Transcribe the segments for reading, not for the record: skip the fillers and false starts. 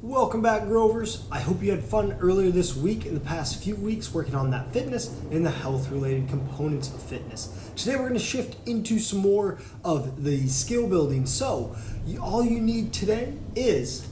Welcome back, Grovers. I hope you had fun earlier this week and the past few weeks working on that fitness and the health-related components of fitness. Today we're going to shift into some more of the skill building. So all you need today is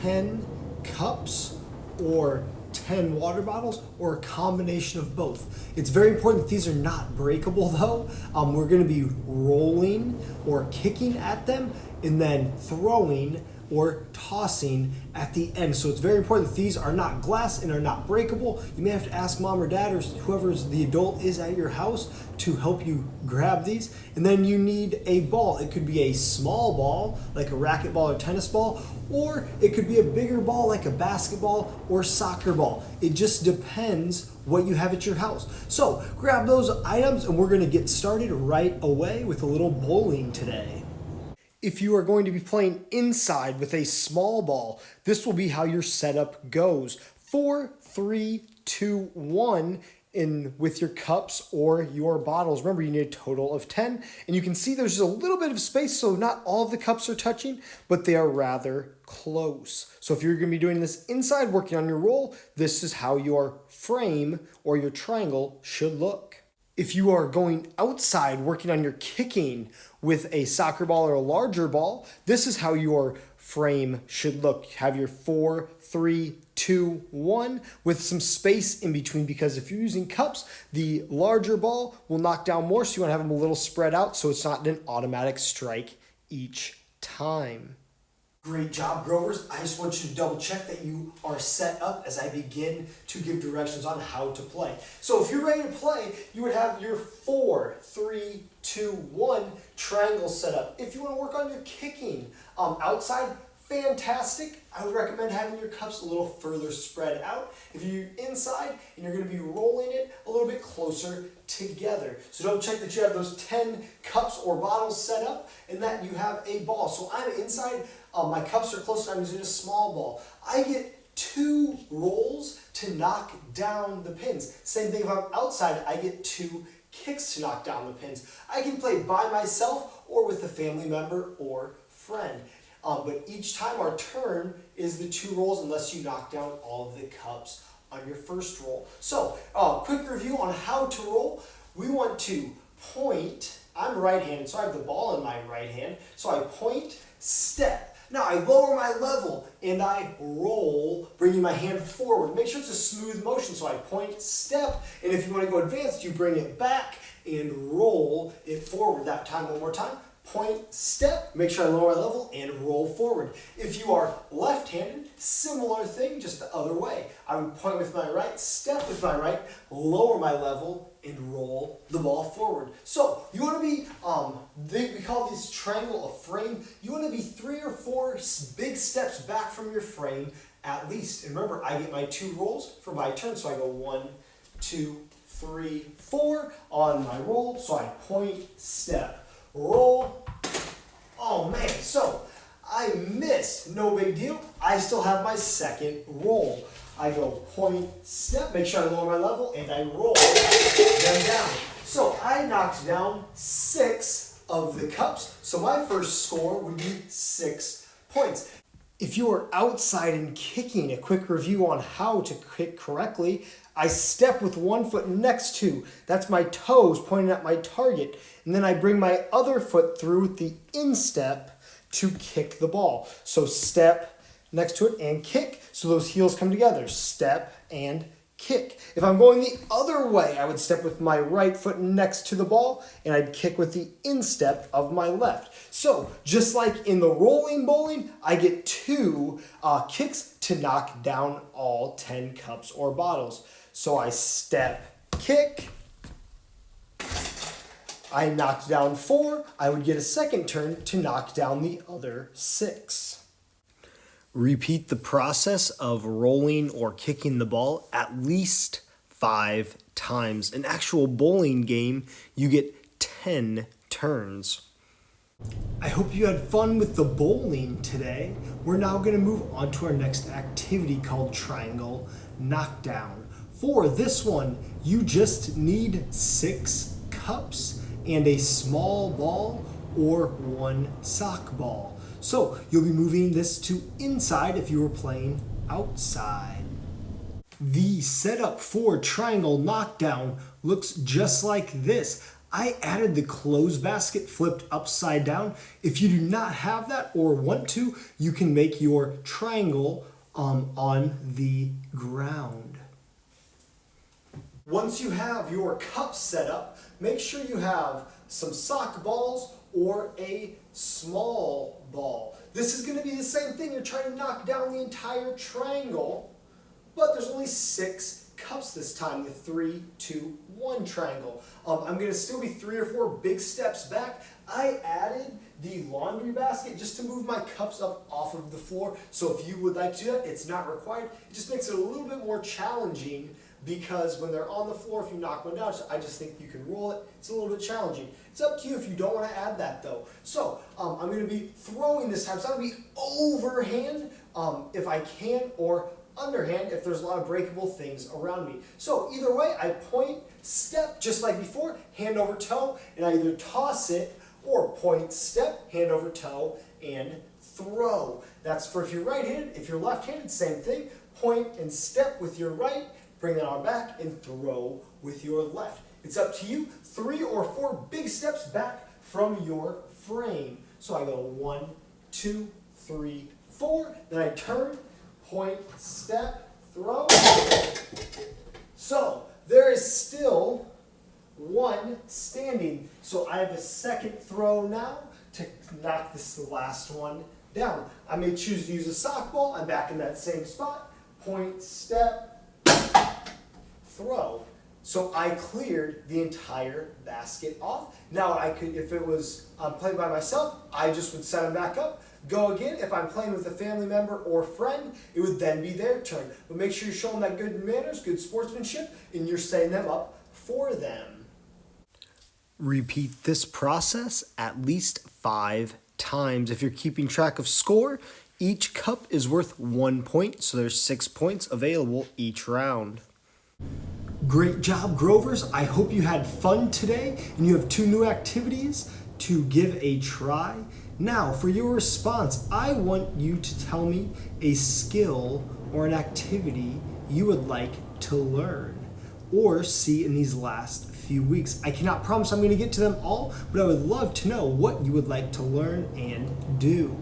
10 cups or 10 water bottles or a combination of both. It's very important that these are not breakable though. We're going to be rolling or kicking at them and then throwing or tossing at the end. So it's very important that these are not glass and are not breakable. You may have to ask mom or dad or whoever the adult is at your house to help you grab these. And then you need a ball. It could be a small ball like a racquetball or tennis ball, or it could be a bigger ball like a basketball or soccer ball. It just depends what you have at your house. So grab those items and we're gonna get started right away with a little bowling today. If you are going to be playing inside with a small ball, this will be how your setup goes. 4, 3, 2, 1 in with your cups or your bottles. Remember, you need a total of 10. And you can see there's just a little bit of space, so not all of the cups are touching, but they are rather close. So if you're going to be doing this inside, working on your roll, this is how your frame or your triangle should look. If you are going outside working on your kicking with a soccer ball or a larger ball, this is how your frame should look. Have your 4, 3, 2, 1 with some space in between, because if you're using cups, the larger ball will knock down more, so you want to have them a little spread out so it's not an automatic strike each time. Great job, Grovers. I just want you to double check that you are set up as I begin to give directions on how to play. So if you're ready to play, you would have your 4, 3, 2, 1 triangle set up. If you want to work on your kicking outside, fantastic. I would recommend having your cups a little further spread out. If you're inside and you're going to be rolling it a little bit closer together. So double check that you have those 10 cups or bottles set up and that you have a ball. So I'm inside, my cups are close, I'm using a small ball. I get 2 rolls to knock down the pins. Same thing if I'm outside, I get 2 kicks to knock down the pins. I can play by myself or with a family member or friend. But each time our turn is the 2 rolls unless you knock down all of the cups on your first roll. So, quick review on how to roll. We want to point. I'm right-handed, so I have the ball in my right hand. So I point, step. Now I lower my level and I roll, bringing my hand forward. Make sure it's a smooth motion. So I point, step, and if you want to go advanced, you bring it back and roll it forward. That time, one more time. Point, step, make sure I lower my level, and roll forward. If you are left-handed, similar thing, just the other way. I would point with my right, step with my right, lower my level, and roll the ball forward. So you want to be, we call this triangle a frame. You want to be 3 or 4 big steps back from your frame at least. And remember, I get my 2 rolls for my turn, so I go 1, 2, 3, 4 on my roll. So I point, step, roll. Oh man, so I missed, no big deal. I still have my second roll. I go point, step, make sure I lower my level, and I roll them down. So I knocked down 6 of the cups. So my first score would be 6 points. If you are outside and kicking, a quick review on how to kick correctly. I step with one foot next to, that's my toes pointing at my target, and then I bring my other foot through with the instep to kick the ball. So step next to it and kick, so those heels come together. Step and kick. If I'm going the other way, I would step with my right foot next to the ball, and I'd kick with the instep of my left. So just like in the rolling bowling, I get 2 kicks to knock down all 10 cups or bottles. So I step, kick, I knocked down 4, I would get a second turn to knock down the other 6. Repeat the process of rolling or kicking the ball at least 5 times. An actual bowling game, you get 10 turns. I hope you had fun with the bowling today. We're now going to move on to our next activity called Triangle Knockdown. For this one, you just need 6 cups and a small ball or 1 sock ball. So you'll be moving this to inside if you were playing outside. The setup for triangle knockdown looks just like this. I added the clothes basket flipped upside down. If you do not have that or want to, you can make your triangle on the ground. Once you have your cup set up, make sure you have some sock balls or a small ball. This is going to be the same thing. You're trying to knock down the entire triangle, but there's only 6 cups this time, the 3, 2, 1 triangle. I'm going to still be 3 or 4 big steps back. I added the laundry basket just to move my cups up off of the floor. So if you would like to do that, it's not required. It just makes it a little bit more challenging because when they're on the floor, if you knock one down, I just think you can roll it. It's a little bit challenging. It's up to you if you don't want to add that though. So I'm going to be throwing this time. So I'm going to be overhand if I can, or underhand if there's a lot of breakable things around me. So either way, I point, step just like before, hand over toe, and I either toss it or point, step, hand over toe, and throw. That's for if you're right-handed. If you're left-handed, same thing. Point and step with your right, bring that arm back, and throw with your left. It's up to you. 3 or 4 big steps back from your frame. So I go 1, 2, 3, 4. Then I turn, point, step, throw. So there is still 1 standing. So I have a second throw now to knock this last one down. I may choose to use a sock ball. I'm back in that same spot. Point, step, throw. So I cleared the entire basket off. Now I could, if it was playing by myself, I just would set them back up. Go again. If I'm playing with a family member or friend, it would then be their turn. But make sure you're showing that good manners, good sportsmanship, and you're setting them up for them. Repeat this process at least 5 times. If you're keeping track of score, each cup is worth 1 point, so there's 6 points available each round. Great job, Grovers. I hope you had fun today and you have 2 new activities to give a try. Now, for your response, I want you to tell me a skill or an activity you would like to learn or see in these last few weeks. I cannot promise I'm going to get to them all, but I would love to know what you would like to learn and do.